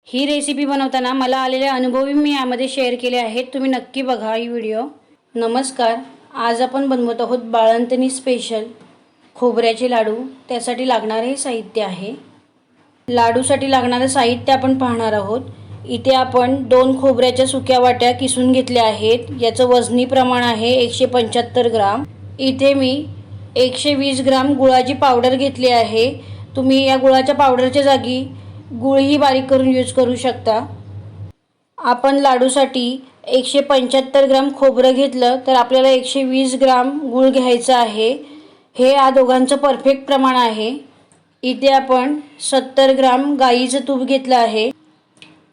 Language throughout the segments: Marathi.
ही रेसिपी बनवताना मला आलेले अनुभव मी यामध्ये शेअर केले आहेत। तुम्ही नक्की बघा ही व्हिडिओ। नमस्कार, आज आपण बनवत आहोत बाळंतणी स्पेशल खोबऱ्याचे लाडू। त्यासाठी लागणारे साहित्य आहे। लाडूसाठी लागणारे साहित्य आपण पाहणार आहोत। इथे आपण 2 खोबऱ्याच्या सुक्या वाट्या किसून घेतल्या आहेत। याचं वजनी प्रमाण आहे 175 ग्राम। इथे मी 120 ग्राम गुळाची पावडर घेतली आहे। तुम्ही या गुळाच्या पावडरच्या जागी गुळ ही बारीक करून यूज करू शकता। आपण लाडूसाठी 175 ग्राम खोबरं घेतलं तर आपल्याला 120 ग्राम गुळ घ्यायचा आहे। हे या दोघांचं परफेक्ट प्रमाण आहे। इथे आपण 70 ग्राम गाईचं तूप घेतलं आहे।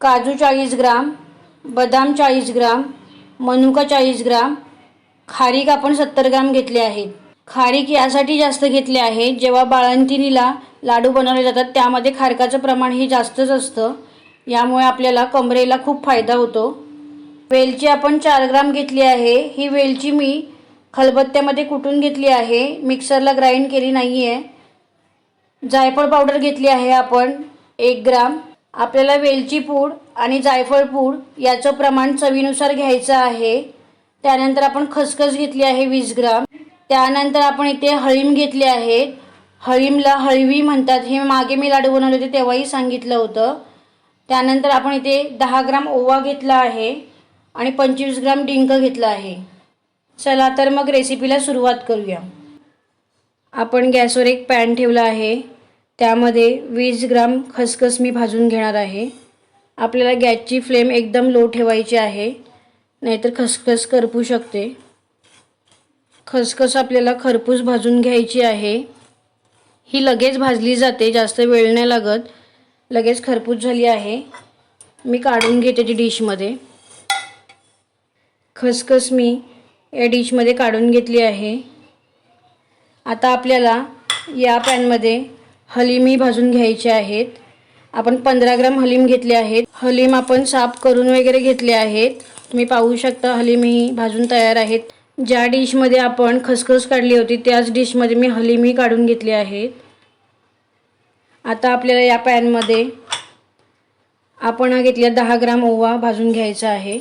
काजू 40 ग्राम, बदाम 40 ग्राम, मनुका 40 ग्राम, खारीक आपण 70 ग्राम घेतले आहेत। खारीक यासाठी जास्त घेतले आहे, जेव्हा बाळंतिणीला लाडू बनवले जातात त्यामध्ये खारकाचं प्रमाण हे जास्तच असतं। यामुळे आपल्याला कमरेला खूप फायदा होतो। वेलची आपण 4 ग्राम घेतली आहे। ही वेलची मी खलबत्त्यामध्ये कुटून घेतली आहे, मिक्सरला ग्राइंड केली नाही आहे। जायफळ पावडर घेतली आहे आपण 1 ग्राम। आपल्याला वेलची पूड आणि जायफळ पूड याचं प्रमाण चवीनुसार घ्यायचं आहे। त्यानंतर आपण खसखस घेतली आहे 20 ग्राम। त्यानंतर आपण इथे हळीम घेतली आहे। हळीमला हळवी म्हणतात, हे मागे मी लाडू बनवले होते तेव्हाही सांगितलं होतं। त्यानंतर आपण इथे 10 ग्राम ओवा घेतला आहे आणि 25 ग्राम डिंक घेतला आहे। चला तर मग रेसिपीला सुरुवात करूया। आपण गॅसवर एक पॅन ठेवला आहे। त्यामध्ये 20 ग्राम खसखस मी भाजून घेणार आहे। आपल्याला गॅसची फ्लेम एकदम लो ठेवायची आहे, नाहीतर खसखस करपू शकते। खसखस आपल्याला खरपूस भाजून घ्यायची आहे। ही लगेच भाजली जाते, जास्त वेळ नाही लागत। लगेच खरपूस झाली आहे। मी काढून घेते ती डिशमध्ये। खसखस मी या डिशमध्ये काढून घेतली आहे। आता आपल्याला या पॅनमध्ये हलीमही भाजून घ्यायचे आहेत। आपण 15 ग्राम हलीम घेतले आहेत। हलीम आपण साफ करून वगैरे घेतले आहेत। तुम्ही पाहू शकता हलीमही भाजून तयार आहेत। ज्या डिशमध्ये आपण खसखस काढली होती त्याच डिशमध्ये मी हलीमही काढून घेतली आहे। आता आपल्याला या पॅनमध्ये आपण घेतलेला 10 ग्राम ओवा भाजून घ्यायचा आहे।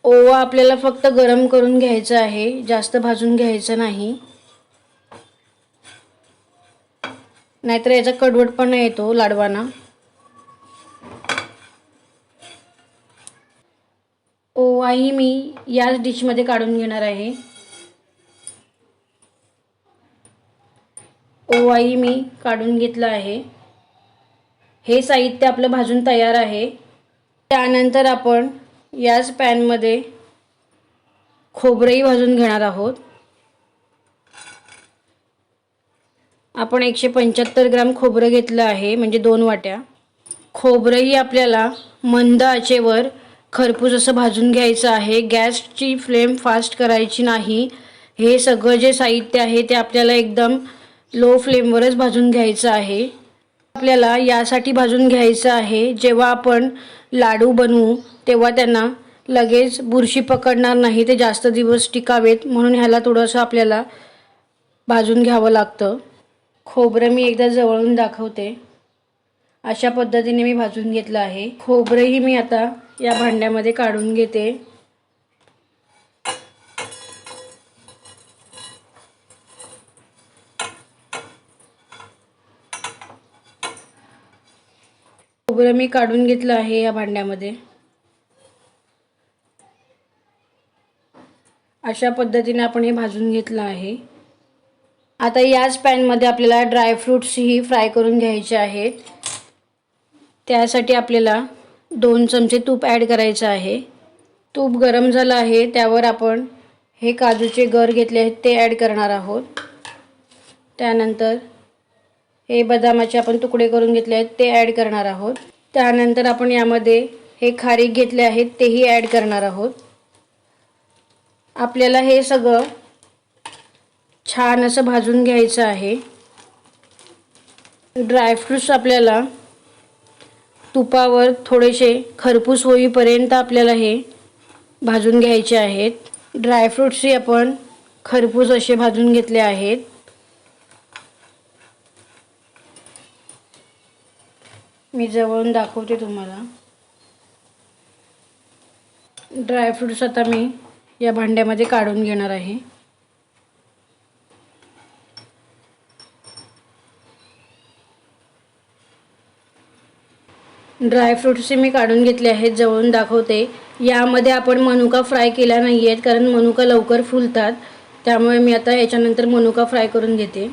ओवा आपल्याला फक्त गरम करून घ्यायचा आहे, जास्त भाजून घ्यायचं नाही, नाहीतर याचा कडवटपणा येतो लाडवांना। ओवाही मी याच डिशमध्ये काढून घेणार आहे। ओवाही मी काढून घेतला आहे। हे साहित्य आपलं भाजून तयार आहे। त्यानंतर आपण याच पॅनमध्ये खोबरंही भाजून घेणार आहोत। आपण 175 ग्राम खोबरं घेतलं आहे, म्हणजे 2 वाट्या। खोबरंही आपल्याला मंद आचेवर खरपूस असं भाजून घ्यायचं आहे। गॅसची फ्लेम फास्ट करायची नाही। हे सगळं जे साहित्य आहे ते आपल्याला एकदम लो फ्लेमवरच भाजून घ्यायचं आहे। आपल्याला यासाठी भाजून घ्यायचं आहे, जेव्हा आपण लाडू बनवू तेव्हा त्यांना लगेच बुरशी पकडणार नाही, ते जास्त दिवस टिकावेत, म्हणून ह्याला थोडंसं आपल्याला भाजून घ्यावं लागतं। खोबरं मी एकदा जवळून दाखवते। अशा पद्धतीने मी भाजून घेतलं आहे। खोबरंही मी आता या भांड्यामध्ये काढून घेते। खोबरं मी काढून घेतलं आहे या भांड्यामध्ये। अशा पद्धतीने आपण हे भाजून घेतलं आहे। आता याच पॅनमध्ये आपल्याला ड्रायफ्रूट्सही फ्राय करून घ्यायचे आहेत। त्यासाठी आपल्याला 2 चमचे तूप ॲड करायचं आहे। तूप गरम झालं आहे, त्यावर आपण हे काजूचे गर घेतले आहेत ते ॲड करणार आहोत। त्यानंतर हे बदामाचे आपण तुकडे करून घेतले आहेत ते ॲड करणार आहोत। त्यानंतर आपण यामध्ये हे खारीक घेतले आहेत तेही ॲड करणार आहोत। आपल्याला हे सगळं छान असं भाजून घ्यायचं आहे। ड्रायफ्रूट्स आपल्याला तुपावर थोडेसे खरपूस होईपर्यंत आपल्याला हे भाजून घ्यायचे आहेत। ड्रायफ्रूट्सही आपण खरपूस असे भाजून घेतले आहेत। मी जवळून दाखवते तुम्हाला। ड्रायफ्रूट्स आता मी या भांड्यामध्ये काढून घेणार आहे. ड्रायफ्रूट्स मी काढून घेतले आहेत. जवळून दाखवते. यामध्ये आपण मनुका फ्राय केला नाही आहेत, कारण मनुका लवकर फुलतात. त्यामुळे मी आता याच्यानंतर मनुका फ्राय करून घेते.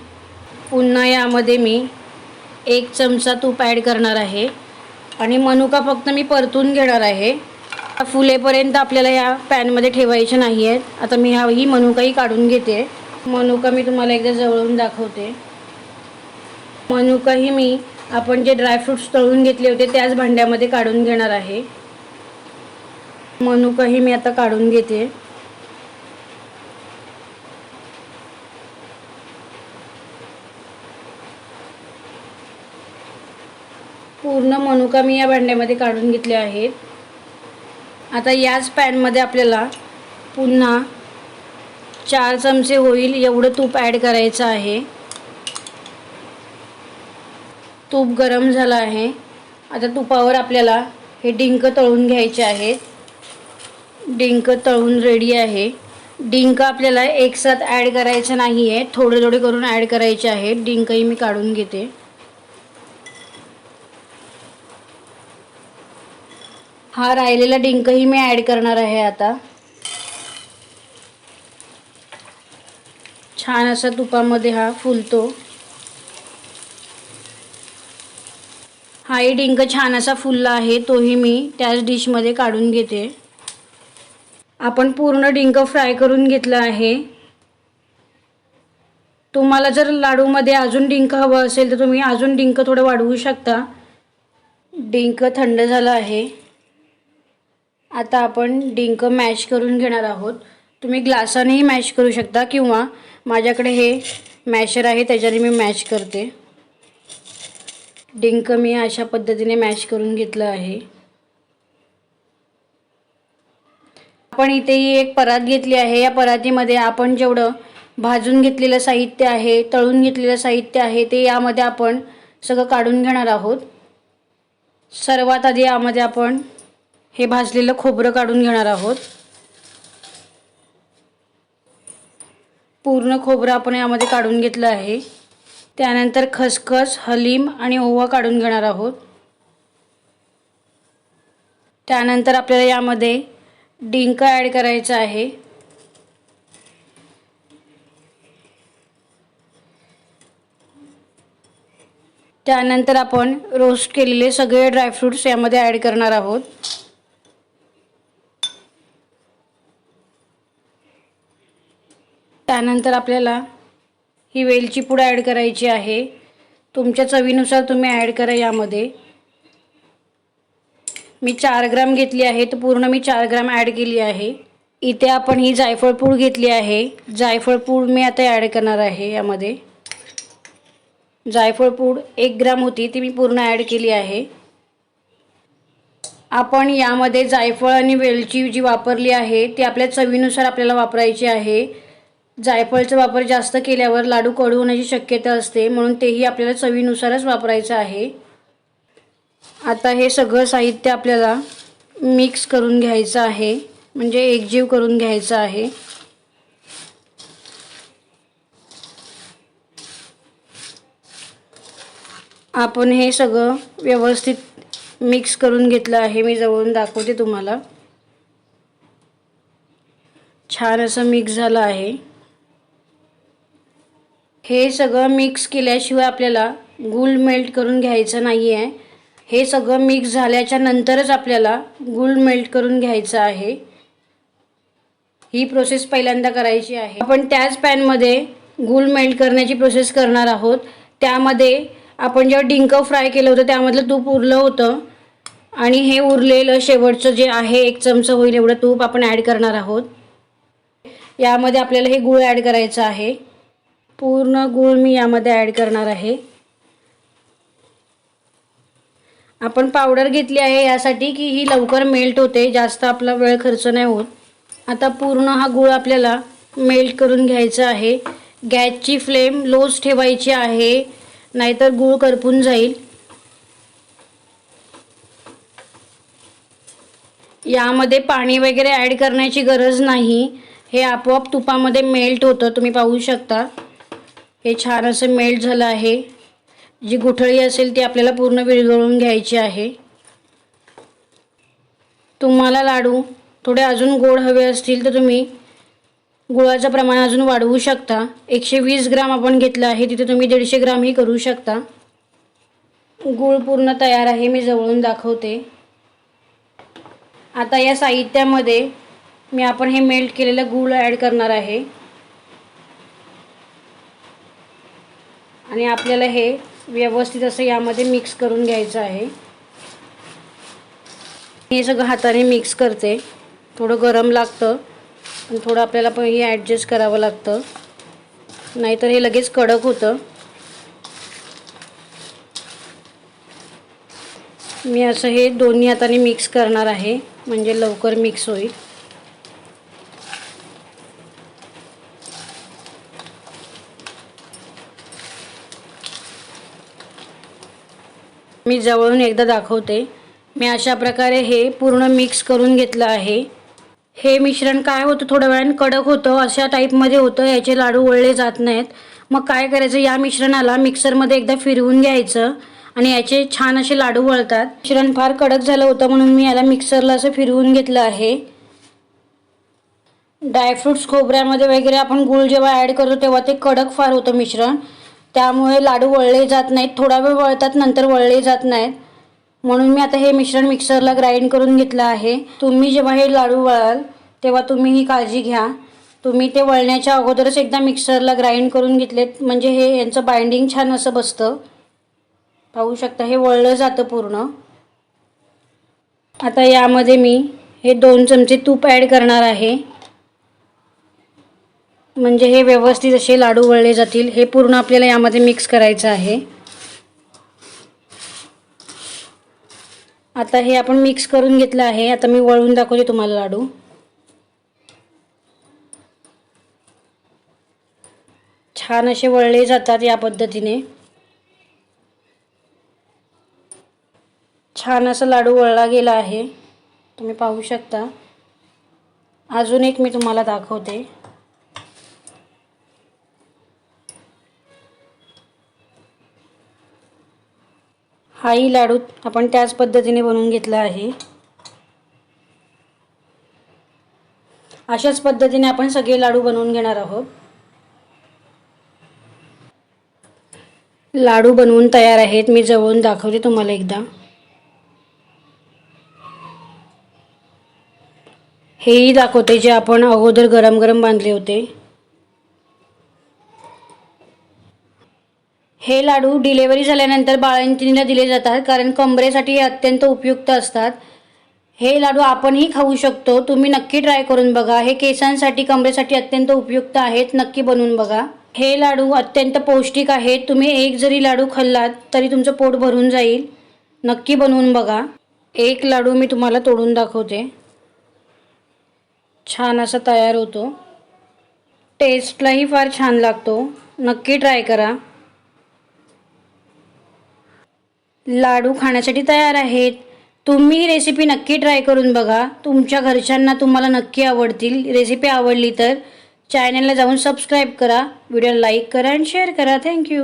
पुन्हा यामध्ये मी 1 चमचा तूप ॲड करणार आहे आणि मनुका फक्त मी परतून घेणार आहे. फुलेपर्यंत आपल्याला या पॅनमध्ये ठेवायचे नाही आहेत. आता मी ही मनुकाही काढून घेते. मनुका मी तुम्हाला एकदा जवळून दाखवते. मनुकाही मी आपण जे ड्रायफ्रूट्स तळून घेतले होते त्याच भांड्यामध्ये काढून घेणार आहे. मनुकाही मी आता काढून घेते. पूर्ण मनुका मी या भांड्यामध्ये काढून घेतले आहेत. आता याच पॅनमध्ये आपल्याला पुन्हा 4 चमचे होईल एवढं तूप ॲड करायचं आहे. तूप गरम झालं आहे. आता तुपावर आपल्याला हे डिंक तळून घ्यायचे आहेत. डिंक तळून रेडी आहे. डिंक आपल्याला एकसाथ ॲड करायचं नाही आहे, थोडे थोडे करून ॲड करायचे आहेत. डिंकही मी काढून घेते. हा राहिलेला डिंकही मी ॲड करणार आहे. आता छान असा तुपामध्ये हा फुलतो. हाही डिंक छान असा फुलला आहे, तोही मी त्याच डिशमध्ये काढून घेते. आपण पूर्ण डिंक फ्राय करून घेतला आहे. तुम्हाला जर लाडूमध्ये अजून डिंक हवं असेल तर तुम्ही अजून डिंक थोडं वाढवू शकता. डिंक थंड झालं आहे. आता आपण डिंक मॅश करून घेणार आहोत. तुम्ही ग्लासानेही मॅश करू शकता किंवा माझ्याकडे हे मॅशर आहे त्याच्याने मी मॅश करते. डिंक मी अशा पद्धतीने मॅश करून घेतलं आहे. आपण इथेही एक परात घेतली आहे. या परातीमध्ये आपण जेवढं भाजून घेतलेलं साहित्य आहे, तळून घेतलेलं साहित्य आहे, ते यामध्ये आपण सगळं काढून घेणार आहोत. सर्वात आधी यामध्ये आपण हे भाजलेलं खोबरं काढून घेणार आहोत. पूर्ण खोबरं आपण यामध्ये काढून घेतलं आहे. त्यानंतर खसखस, हलीम आणि ओवा काढून घेणार आहोत. त्यानंतर आपल्याला यामध्ये डिंक ॲड करायचा आहे. त्यानंतर आपण रोस्ट केलेले सगळे ड्रायफ्रूट्स यामध्ये ॲड करणार आहोत. त्यानंतर आपल्याला ही वेलची पूड ॲड करायची आहे. तुमच्या चवीनुसार तुम्ही ॲड करा. यामध्ये मी 4 ग्राम घेतली आहे, तर पूर्ण मी 4 ग्राम ॲड केली आहे. इथे आपण ही जायफळ पूड घेतली आहे. जायफळ पूड मी आता ॲड करणार आहे. यामध्ये जायफळ पूड 1 ग्राम होती, ती मी पूर्ण ॲड केली आहे. आपण यामध्ये जायफळ आणि वेलची जी वापरली आहे ती आपल्या चवीनुसार आपल्याला वापरायची आहे. जायफळचा वापर जास्त केल्यावर लाडू कडू होण्याची शक्यता असते, म्हणून तेही आपल्याला चवीनुसारच वापरायचं आहे. आता हे सगळं साहित्य आपल्याला मिक्स करून घ्यायचं आहे, म्हणजे एकजीव करून घ्यायचं आहे. आपण हे सगळं व्यवस्थित मिक्स करून घेतलं आहे. मी जवळून दाखवते तुम्हाला. छान असं मिक्स झालं आहे. हे सगळं मिक्स केल्याशिवाय आपल्याला गूळ मेल्ट करून घ्यायचं नाही आहे. हे सगळं मिक्स झाल्याच्या नंतरच आपल्याला गूळ मेल्ट करून घ्यायचं आहे. ही प्रोसेस पहिल्यांदा करायची आहे. आपण त्याच पॅनमध्ये गूळ मेल्ट करण्याची प्रोसेस करणार आहोत. त्यामध्ये आपण जेव्हा डिंक फ्राय केलं होतं त्यामधलं तूप उरलं होतं आणि हे उरलेलं शेवटचं जे आहे 1 चमचा होईल एवढं तूप आपण ॲड करणार आहोत. यामध्ये आपल्याला हे गूळ ॲड करायचं आहे. पूर्ण गूळ मी यामध्ये ॲड करणार आहे. आपण पावडर घेतली आहे यासाठी की ही लवकर मेल्ट होते, जास्त आपला वेळ खर्च नाही होत. आता पूर्ण हा गूळ आपल्याला मेल्ट करून घ्यायचा आहे. गॅसची फ्लेम लोच ठेवायची आहे, नाहीतर गूळ करपून जाईल. यामध्ये पाणी वगैरे ॲड करण्याची गरज नाही, हे आपोआप तुपामध्ये मेल्ट होतं. तुम्ही पाहू शकता हे छान असं मेल्ट झालं आहे. जी गुठळी असेल ती आपल्याला पूर्ण विरघळून घ्यायची आहे. तुम्हाला लाडू थोडे अजून गोड हवे असतील तर तुम्ही गुळाचं प्रमाण अजून वाढवू शकता. 120 ग्राम आपण घेतलं आहे, तिथे तुम्ही 150 ग्रामही करू शकता. गूळ पूर्ण तयार आहे, मी जवळून दाखवते. आता या साहित्यामध्ये आपण हे मेल्ट केलेलं गूळ ॲड करणार आहे आणि आपल्याला हे व्यवस्थित असं यामध्ये मिक्स करून घ्यायचं आहे. हे सगळं हाताने मिक्स करते. थोडं गरम लागतं पण थोडं आपल्याला पण हे ॲडजस्ट करावं लागतं, नाहीतर हे लगेच कडक होतं. मी असं हे दोन्ही हाताने मिक्स करणार आहे म्हणजे लवकर मिक्स होईल. मी जवळून एकदा दाखवते. मी अशा प्रकारे हे पूर्ण मिक्स करून घेतलं आहे. हे मिश्रण काय होतं, थोड्या वेळाने कडक होतं, अशा टाईपमध्ये होतं. याचे लाडू वळले जात नाहीत. मग काय करायचं, या मिश्रणाला मिक्सरमध्ये एकदा फिरवून घ्यायचं आणि याचे छान असे लाडू वळतात. मिश्रण फार कडक झालं होतं म्हणून मी याला मिक्सरला असं फिरवून घेतलं आहे. ड्रायफ्रूट्स खोबऱ्यामध्ये वगैरे आपण गूळ जेव्हा ॲड करतो तेव्हा ते कडक फार होतं मिश्रण, त्यामुळे लाडू वळले जात नाहीत. थोडा वेळ वळतात, नंतर वळले जात नाहीत. म्हणून मी आता हे मिश्रण मिक्सरला ग्राइंड करून घेतलं आहे. तुम्ही जेव्हा हे लाडू वळाल तेव्हा तुम्ही ही काळजी घ्या, तुम्ही ते वळण्याच्या अगोदरच एकदा मिक्सरला ग्राइंड करून घेतलेत म्हणजे हे यांचं बाइंडिंग छान असं बसतं. पाहू शकता हे वळलं जातं पूर्ण. आता यामध्ये मी हे 2 चमचे तूप ॲड करणार आहे म्हणजे हे व्यवस्थित असे लाडू वळले जातील. हे पूर्ण आपल्याला यामध्ये मिक्स करायचं आहे. आता हे आपण मिक्स करून घेतलं आहे. आता मी वळून दाखवते तुम्हाला लाडू. छान असे वळले जातात या पद्धतीने. छान असं लाडू वळला गेला आहे, तुम्ही पाहू शकता. अजून एक मी तुम्हाला दाखवते. हाही लाडू आपण त्याच पद्धतीने बनवून घेतला आहे. अशाच पद्धतीने आपण सगळे लाडू बनवून घेणार आहोत. लाडू बनवून तयार आहेत, मी जवळून दाखवते तुम्हाला एकदा. हेही दाखवते जे आपण अगोदर गरम गरम बांधले होते. हे लाडू डिलेवरी झाल्यानंतर बाळंतिणीला दिले जातात कारण कंबरेसाठी हे अत्यंत उपयुक्त असतात. हे लाडू आपणही खाऊ शकतो. तुम्ही नक्की ट्राय करून बघा. हे केसांसाठी कंबरेसाठी अत्यंत उपयुक्त आहेत. नक्की बनवून बघा. हे लाडू अत्यंत पौष्टिक आहेत. तुम्ही एक जरी लाडू खाल्लात तरी तुमचं पोट भरून जाईल. नक्की बनवून बघा. एक लाडू मी तुम्हाला तोडून दाखवते. छान असा तयार होतो. टेस्टलाही फार छान लागतो. नक्की ट्राय करा. लाडू खाण्यासाठी तयार आहेत. तुम्ही ही रेसिपी नक्की ट्राय करून बघा. तुमच्या घरच्यांना तुम्हाला नक्की आवडतील. रेसिपी आवडली तर चॅनलला जाऊन सबस्क्राईब करा, व्हिडिओ लाईक करा आणि शेअर करा. थँक्यू.